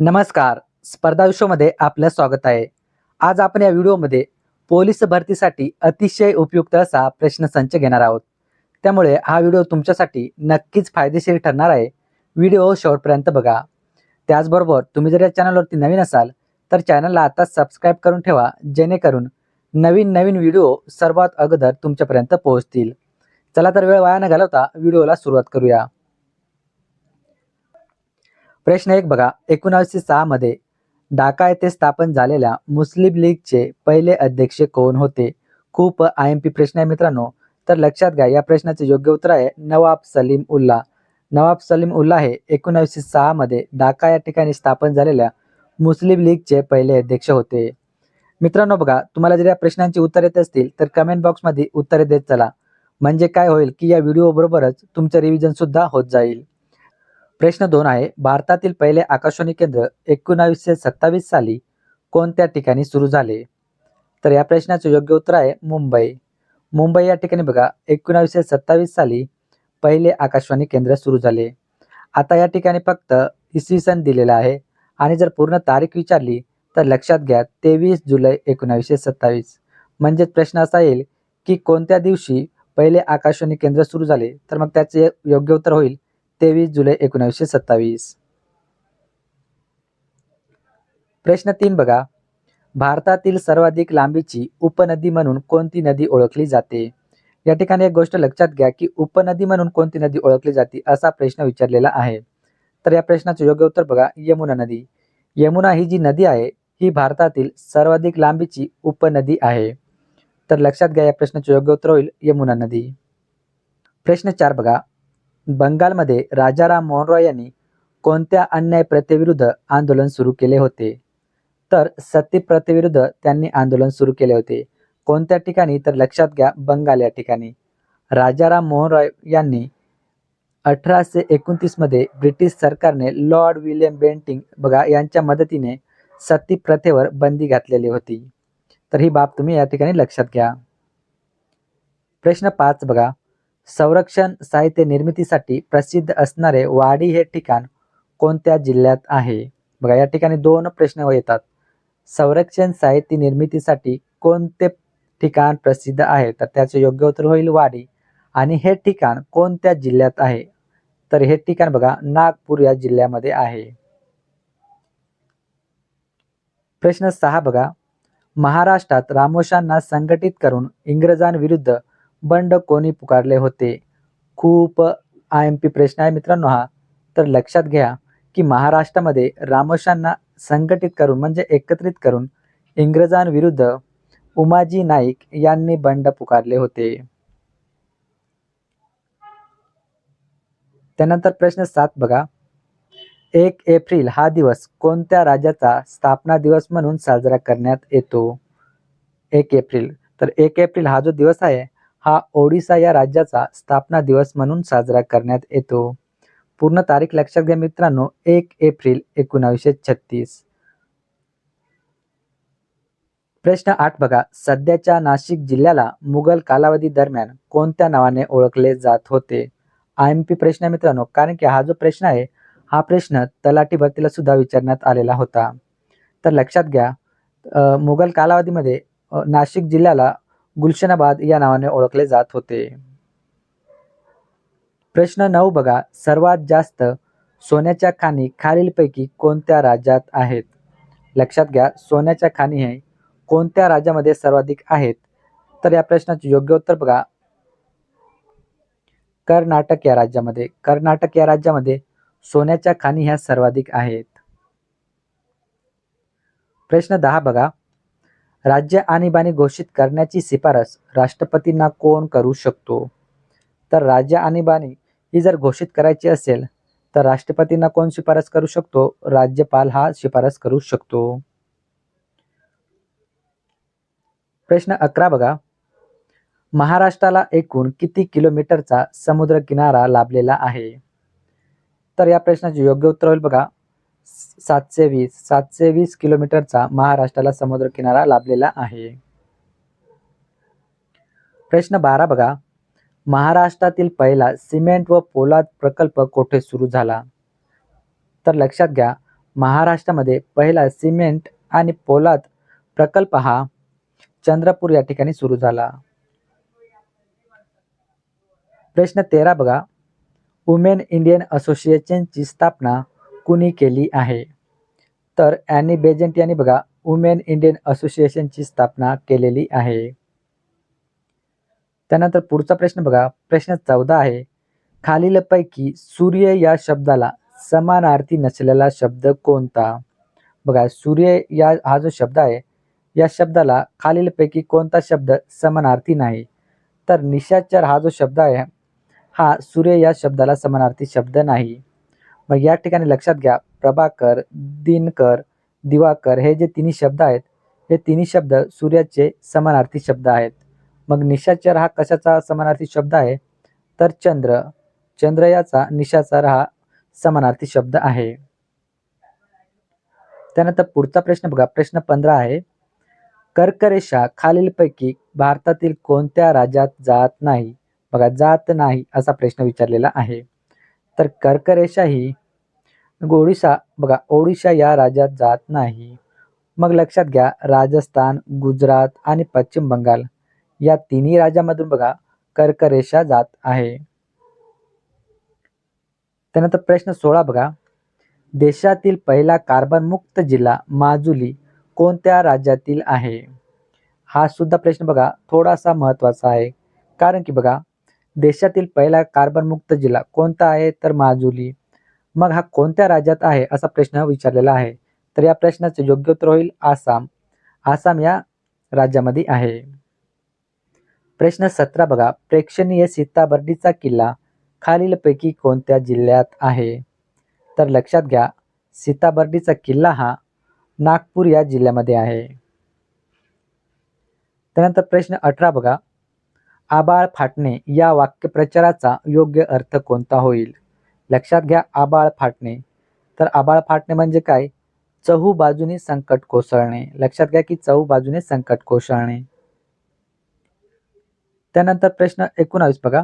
नमस्कार. स्पर्धा विश्वमध्ये आपलं स्वागत आहे. आज आपण या व्हिडिओमध्ये पोलीस भरतीसाठी अतिशय उपयुक्त असा प्रश्नसंच घेणार आहोत. त्यामुळे हा व्हिडिओ तुमच्यासाठी नक्कीच फायदेशीर ठरणार आहे. व्हिडिओ शेवटपर्यंत बघा. त्याचबरोबर तुम्ही जर या चॅनलवरती नवीन असाल तर चॅनलला आता सबस्क्राईब करून ठेवा, जेणेकरून नवीन नवीन व्हिडिओ सर्वात अगोदर तुमच्यापर्यंत पोहोचतील. चला तर वेळ वाया न घालवता व्हिडिओला सुरुवात करूया. प्रश्न 1 बघा. 1906 मध्ये ढाका येथे स्थापन झालेल्या मुस्लिम लीगचे पहिले अध्यक्ष कोण होते? खूप IMP प्रश्न आहे मित्रांनो. तर लक्षात घ्या, या प्रश्नाचे योग्य उत्तर आहे नवाब सलीम उल्ला. नवाब सलीम उल्ला हे 1906 मध्ये ढाका या ठिकाणी स्थापन झालेल्या मुस्लिम लीगचे पहिले अध्यक्ष होते. मित्रांनो बघा, तुम्हाला जर या प्रश्नांची उत्तर येत असतील तर कमेंट बॉक्समध्ये उत्तरे देत चला. म्हणजे काय होईल की या व्हिडिओ बरोबरच तुमचं रिव्हिजन सुद्धा होत जाईल. प्रश्न 2 आहे. भारतातील पहिले आकाशवाणी केंद्र 1927 साली कोणत्या ठिकाणी सुरू झाले? तर या प्रश्नाचे योग्य उत्तर आहे मुंबई. मुंबई या ठिकाणी बघा 1927 साली पहिले आकाशवाणी केंद्र सुरू झाले. आता या ठिकाणी फक्त इसवी सन दिलेला आहे आणि जर पूर्ण तारीख विचारली तर लक्षात घ्या 23 जुलै 1927. म्हणजेच प्रश्न असा येईल की कोणत्या दिवशी पहिले आकाशवाणी केंद्र सुरू झाले, तर मग त्याचे योग्य उत्तर होईल 23 जुलै 1927. प्रश्न 3 बघा. भारतातील सर्वाधिक लांबीची उपनदी म्हणून कोणती नदी ओळखली जाते? या ठिकाणी एक गोष्ट लक्षात घ्या की उपनदी म्हणून कोणती नदी ओळखली जाते असा प्रश्न विचारलेला आहे. तर या प्रश्नाचे योग्य उत्तर बघा यमुना नदी. यमुना ही जी नदी आहे ही भारतातील सर्वाधिक लांबीची उपनदी आहे. तर लक्षात घ्या, या प्रश्नाचे योग्य उत्तर होईल यमुना नदी. प्रश्न 4 बघा. बंगालमध्ये राजाराम मोहन रॉय यांनी कोणत्या अन्याय प्रथेविरुद्ध आंदोलन सुरू केले होते? तर सती प्रथेविरुद्ध त्यांनी आंदोलन सुरू केले होते. कोणत्या ठिकाणी? तर लक्षात घ्या बंगाल या ठिकाणी. राजाराम मोहन रॉय यांनी 1829 मध्ये ब्रिटिश सरकारने लॉर्ड विल्यम बेंटिंग बघा यांच्या मदतीने सती प्रथेवर बंदी घातलेली होती. तर ही बाब तुम्ही या ठिकाणी लक्षात घ्या. प्रश्न 5 बघा. संरक्षण साहित्य निर्मितीसाठी प्रसिद्ध असणारे वाडी हे ठिकाण कोणत्या जिल्ह्यात आहे? बघा या ठिकाणी दोन प्रश्न येतात. संरक्षण साहित्य निर्मितीसाठी कोणते ठिकाण प्रसिद्ध आहे? तर त्याचे योग्य उत्तर होईल वाडी. आणि हे ठिकाण कोणत्या जिल्ह्यात आहे? तर हे ठिकाण बघा नागपूर या जिल्ह्यामध्ये आहे. प्रश्न 6 बघा. महाराष्ट्रात रामोशांना संघटित करून इंग्रजांविरुद्ध बंड कोणी पुकारले होते? खूप IMP प्रश्न आहे मित्रांनो हा. तर लक्षात घ्या की महाराष्ट्रामध्ये रामोशांना संघटित करून म्हणजे एकत्रित करून इंग्रजांविरुद्ध उमाजी नाईक यांनी बंड पुकारले होते. त्यानंतर प्रश्न 7 बघा. 1 एप्रिल हा दिवस कोणत्या राज्याचा स्थापना दिवस म्हणून साजरा करण्यात येतो? 1 एप्रिल. तर 1 एप्रिल हा जो दिवस आहे हा ओडिसा या राज्याचा स्थापना दिवस म्हणून साजरा करण्यात येतो. पूर्ण तारीख लक्षात घ्या मित्रांनो 1 एप्रिल 1936. प्रश्न 8 बघा. सध्याच्या नाशिक जिल्ह्याला मुघल कालावधी दरम्यान कोणत्या नावाने ओळखले जात होते? IMP प्रश्न आहे मित्रांनो, कारण की हा जो प्रश्न आहे हा प्रश्न तलाठी भरतीला सुद्धा विचारण्यात आलेला होता. तर लक्षात घ्या मुघल कालावधीमध्ये नाशिक जिल्ह्याला गुलशनाबाद या नावाने ओळखले जात होते. प्रश्न 9 बघा. सर्वात जास्त सोन्याच्या खाणी खालीलपैकी कोणत्या राज्यात आहेत? लक्षात घ्या सोन्याच्या खाणी हे कोणत्या राज्यामध्ये सर्वाधिक आहेत? तर या प्रश्नाचे योग्य उत्तर बघा कर्नाटक या राज्यामध्ये. कर्नाटक या राज्यामध्ये सोन्याच्या खाणी ह्या सर्वाधिक आहेत. प्रश्न 10 बघा. राज्य आणीबाणी घोषित करण्याची शिफारस राष्ट्रपतींना कोण करू शकतो? तर राज्य आणीबाणी ही जर घोषित करायची असेल तर राष्ट्रपतींना कोण शिफारस करू शकतो? राज्यपाल हा शिफारस करू शकतो. प्रश्न 11 बघा. महाराष्ट्राला एकूण किती किलोमीटरचा समुद्र किनारा लाभलेला आहे? तर या प्रश्नाचे योग्य उत्तर होईल बघा 720 किलोमीटरचा महाराष्ट्राला समुद्र किनारा लाभलेला आहे. प्रश्न 12 बघा. महाराष्ट्रातील पहिला सिमेंट व पोलाद प्रकल्प कोठे सुरू झाला? तर लक्षात घ्या महाराष्ट्रामध्ये पहिला सिमेंट आणि पोलाद प्रकल्प हा चंद्रपूर या ठिकाणी सुरू झाला. प्रश्न 13 बघा, वुमेन इंडियन असोसिएशनची स्थापना कुणी केली आहे? तर ॲनी बेझंट यांनी बघा वुमेन इंडियन असोसिएशनची स्थापना केलेली आहे. त्यानंतर पुढचा प्रश्न बघा, प्रश्न 14 आहे, खालीलपैकी सूर्य या शब्दाला समानार्थी नसलेला शब्द कोणता? बघा सूर्य हा जो शब्द आहे, या शब्दाला खालीलपैकी कोणता शब्द समानार्थी नाही? तर निशाचर हा जो शब्द आहे, हा सूर्य या शब्दाला समानार्थी शब्द नाही. मग या ठिकाणी लक्षात घ्या, प्रभाकर, दिनकर, दिवाकर हे जे तिन्ही शब्द आहेत, हे तिन्ही शब्द सूर्याचे समानार्थी शब्द आहेत. मग निशाचर हा कशाचा समानार्थी शब्द आहे? तर चंद्र. चंद्र याचा निशाचर हा समानार्थी शब्द आहे. त्यानंतर पुढचा प्रश्न बघा, प्रश्न 15 आहे, कर्करेषा खालीलपैकी भारतातील कोणत्या राज्यात जात नाही? बघा जात नाही असा प्रश्न विचारलेला आहे. तर कर्करेषा ही ओडिशा या राज्यात जात नाही. मग लक्षात घ्या, राजस्थान, गुजरात आणि पश्चिम बंगाल या तिन्ही राज्यामधून बघा कर्करेषा जात आहे. त्यानंतर प्रश्न 16 बघा, देशातील पहिला कार्बन मुक्त जिल्हा माजुली कोणत्या राज्यातील आहे? हा सुद्धा प्रश्न बघा थोडासा महत्त्वाचा आहे, कारण की बघा देशातील पहिला कार्बन मुक्त जिल्हा कोणता आहे? तर माजुली. मग हा कोणत्या राज्यात आहे असा प्रश्न विचारलेला आहे. तर या प्रश्नाचे योग्य उत्तर होईल आसाम. आसाम या राज्यामध्ये आहे. प्रश्न 17 बघा, प्रेक्षणीय सीताबर्डीचा किल्ला खालीलपैकी कोणत्या जिल्ह्यात आहे? तर लक्षात घ्या, सीताबर्डीचा किल्ला हा नागपूर या जिल्ह्यामध्ये आहे. त्यानंतर प्रश्न 18 बघा, आबाळ फाटणे या वाक्यप्रचाराचा योग्य अर्थ कोणता होईल? लक्षात घ्या, आबाळ फाटणे. तर आबाळ फाटणे म्हणजे काय? चहूबाजूने संकट कोसळणे. लक्षात घ्या की चहूबाजूने संकट कोसळणे. त्यानंतर प्रश्न 19 बघा,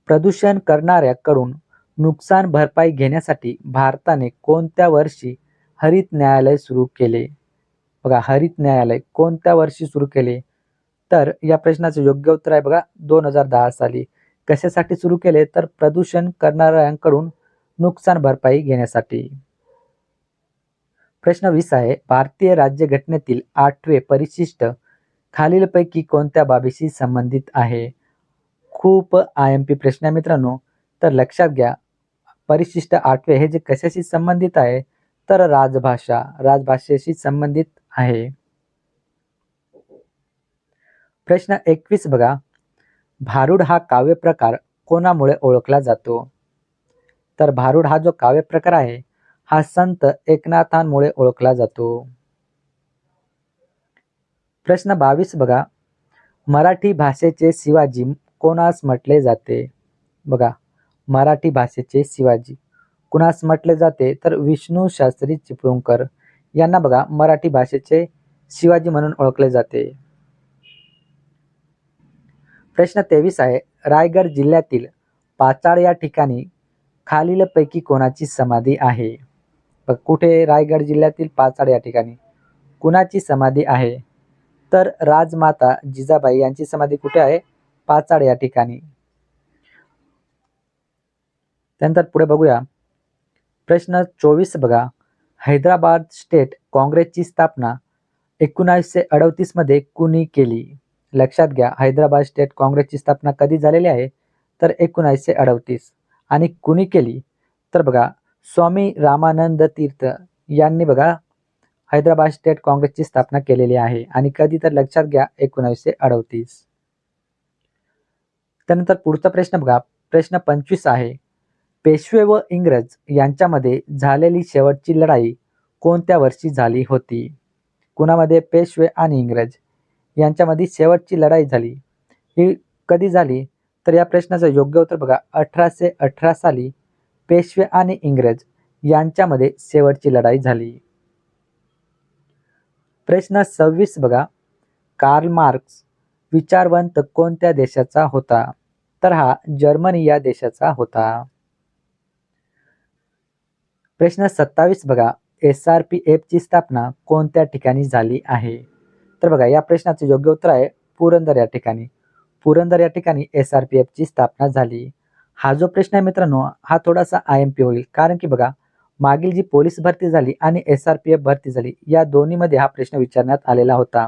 प्रदूषण करणाऱ्याकडून नुकसान भरपाई घेण्यासाठी भारताने कोणत्या वर्षी हरित न्यायालय सुरू केले? बघा हरित न्यायालय कोणत्या वर्षी सुरू केले? तर या प्रश्नाचे योग्य उत्तर आहे बघा 2010 साली. कशासाठी सुरू केले? तर प्रदूषण करणाऱ्यांकडून नुकसान भरपाई घेण्यासाठी. प्रश्न 20 आहे, भारतीय राज्यघटनेतील 8वे परिशिष्ट खालीलपैकी कोणत्या बाबीशी संबंधित आहे? खूप IMP प्रश्न आहे मित्रांनो. तर लक्षात घ्या, परिशिष्ट 8वे हे जे कशाशी संबंधित आहे? तर राजभाषेशी संबंधित आहे. प्रश्न 21 बघा, भारुड हा काव्य प्रकार कोणामुळे ओळखला जातो? तर भारुड हा जो काव्य प्रकार आहे, हा संत एकनाथांमुळे ओळखला जातो. प्रश्न 22 बघा, मराठी भाषेचे शिवाजी कोणास म्हटले जाते? बघा मराठी भाषेचे शिवाजी कुणास म्हटले जाते? तर विष्णू शास्त्री चिपळूणकर यांना बघा मराठी भाषेचे शिवाजी म्हणून ओळखले जाते. प्रश्न 23 आहे, रायगड जिल्ह्यातील पाचाड या ठिकाणी खालीलपैकी कोणाची समाधी आहे? कुठे? रायगड जिल्ह्यातील पाचाड या ठिकाणी कुणाची समाधी आहे? तर राजमाता जिजाबाई यांची समाधी कुठे आहे? पाचाड या ठिकाणी. त्यानंतर पुढे बघूया, प्रश्न 24 बघा, हैदराबाद स्टेट काँग्रेसची स्थापना 1938 मध्ये कुणी केली? लक्षात घ्या, हैदराबाद स्टेट काँग्रेसची स्थापना कधी झालेली आहे? तर 1938. आणि कुणी केली? तर बघा स्वामी रामानंद तीर्थ यांनी बघा हैदराबाद स्टेट काँग्रेसची स्थापना केलेली आहे. आणि कधी? तर लक्षात घ्या 1938. त्यानंतर पुढचा प्रश्न बघा, प्रश्न 25 आहे, पेशवे व इंग्रज यांच्यामध्ये झालेली शेवटची लढाई कोणत्या वर्षी झाली होती? कुणामध्ये? पेशवे आणि इंग्रज यांच्यामध्ये शेवटची लढाई झाली, ही कधी झाली? तर या प्रश्नाचं योग्य उत्तर बघा 1818 साली पेशवे आणि इंग्रज यांच्यामध्ये शेवटची लढाई झाली. प्रश्न 26 बघा, कार्ल मार्क्स विचारवंत कोणत्या देशाचा होता? तर हा जर्मनी या देशाचा होता. प्रश्न 27 बघा, SRPF ची स्थापना कोणत्या ठिकाणी झाली आहे? तर बघा या प्रश्नाचे योग्य उत्तर आहे पुरंदर या ठिकाणी. पुरंदर या ठिकाणी SRPFची स्थापना झाली. हा जो प्रश्न आहे मित्रांनो, हा थोडासा IMP होईल, कारण की बघा मागील जी पोलीस भरती झाली आणि SRPF भरती झाली, या दोन्हीमध्ये हा प्रश्न विचारण्यात आलेला होता.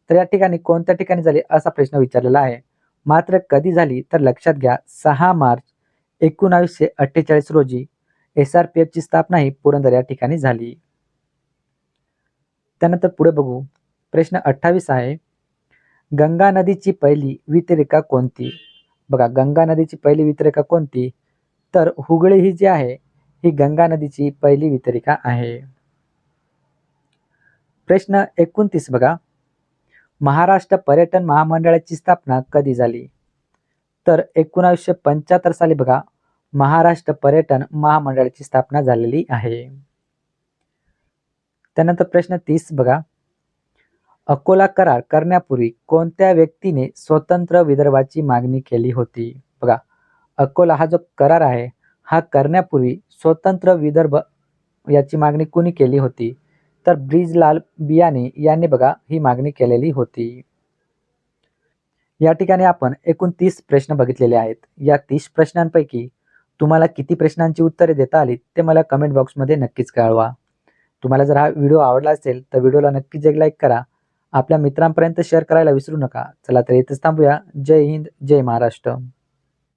तर या ठिकाणी कोणत्या ठिकाणी झाली असा प्रश्न विचारलेला आहे. मात्र कधी झाली तर लक्षात घ्या, 6 मार्च 1948 रोजी SRPFची स्थापना ही पुरंदर या ठिकाणी झाली. त्यानंतर पुढे बघू, प्रश्न 28 आहे, गंगा नदीची पहिली वितरिका कोणती? बघा गंगा नदीची पहिली वितरिका कोणती? तर हुगळी ही जी आहे ही गंगा नदीची पहिली वितरिका आहे. प्रश्न 29 बघा, महाराष्ट्र पर्यटन महामंडळाची स्थापना कधी झाली? तर 1975 साली बघा महाराष्ट्र पर्यटन महामंडळाची स्थापना झालेली आहे. त्यानंतर प्रश्न 30 बघा, अकोला करार करण्यापूर्वी कोणत्या व्यक्तीने स्वतंत्र विदर्भाची मागणी केली होती? बघा अकोला हा जो करार आहे हा करण्यापूर्वी स्वतंत्र विदर्भ याची मागणी कोणी केली होती? तर ब्रिजलाल बियाणे यांनी बघा ही मागणी केलेली होती. या ठिकाणी आपण एकूण 30 प्रश्न बघितलेले आहेत. या 30 प्रश्नांपैकी तुम्हाला किती प्रश्नांची उत्तरे देता आली ते मला कमेंट बॉक्समध्ये नक्कीच कळवा. तुम्हाला जर हा व्हिडिओ आवडला असेल तर व्हिडिओला नक्कीच एक लाईक करा. आपल्या मित्रांपर्यंत शेअर करायला विसरू नका. चला तर इथेच थांबूया. जय हिंद, जय महाराष्ट्र.